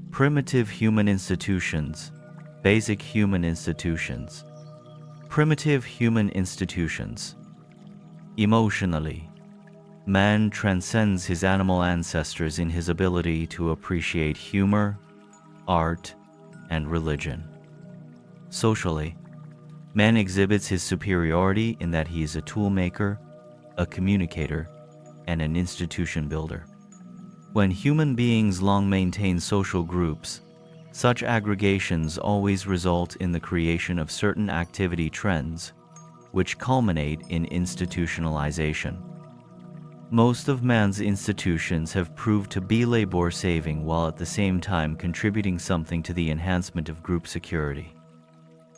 Primitive human institutions, basic human institutions. Primitive human institutions. Emotionally, man transcends his animal ancestors in his ability to appreciate humor, art, and religion. Socially, man exhibits his superiority in that he is a tool maker, a communicator, and an institution builder. When human beings long maintain social groups, such aggregations always result in the creation of certain activity trends, which culminate in institutionalization. Most of man's institutions have proved to be labor-saving while at the same time contributing something to the enhancement of group security.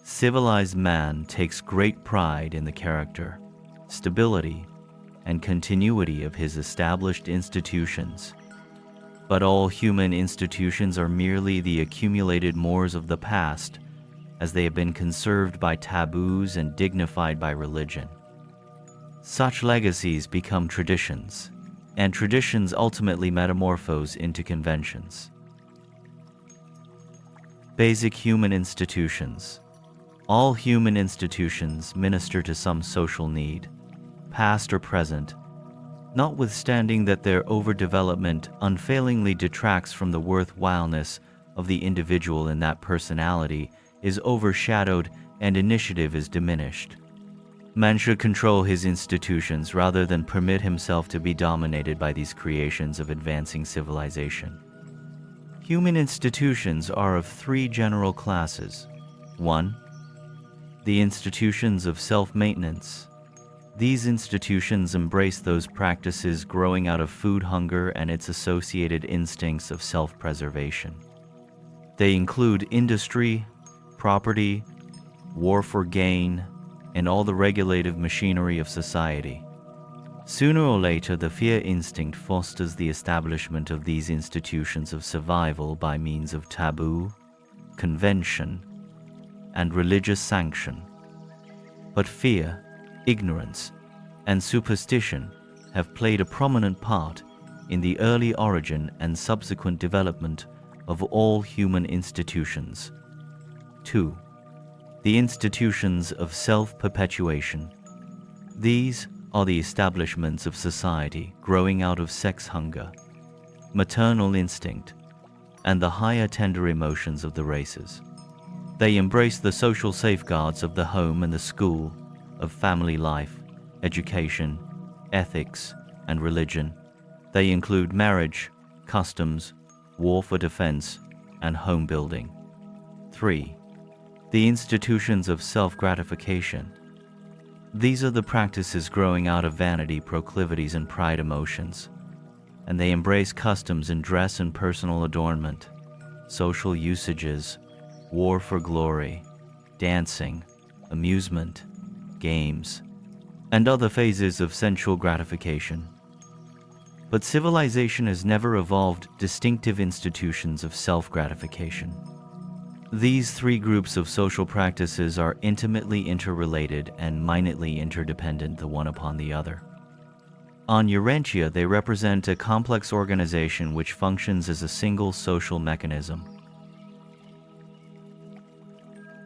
Civilized man takes great pride in the character, stability, and continuity of his established institutions. But all human institutions are merely the accumulated mores of the past, as they have been conserved by taboos and dignified by religion. Such legacies become traditions, and traditions ultimately metamorphose into conventions. Basic human institutions. All human institutions minister to some social need, past or present, notwithstanding that their overdevelopment unfailingly detracts from the worthwhileness of the individual in that personality is overshadowed and initiative is diminished. Man should control his institutions rather than permit himself to be dominated by these creations of advancing civilization. Human institutions are of three general classes. 1. The institutions of self-maintenance. These institutions embrace those practices growing out of food hunger and its associated instincts of self-preservation. They include industry, property, war for gain, and all the regulative machinery of society. Sooner or later, the fear instinct fosters the establishment of these institutions of survival by means of taboo, convention, and religious sanction. But fear, ignorance, and superstition have played a prominent part in the early origin and subsequent development of all human institutions. 2. The institutions of self-perpetuation. These are the establishments of society growing out of sex hunger, maternal instinct, and the higher tender emotions of the races. They embrace the social safeguards of the home and the school, of family life, education, ethics, and religion. They include marriage, customs, war for defense, and home building. 3. The institutions of self-gratification. These are the practices growing out of vanity, proclivities, and pride emotions, and they embrace customs in dress and personal adornment, social usages, war for glory, dancing, amusement, games, and other phases of sensual gratification. But civilization has never evolved distinctive institutions of self-gratification. These three groups of social practices are intimately interrelated and minutely interdependent the one upon the other. On Urantia, they represent a complex organization which functions as a single social mechanism.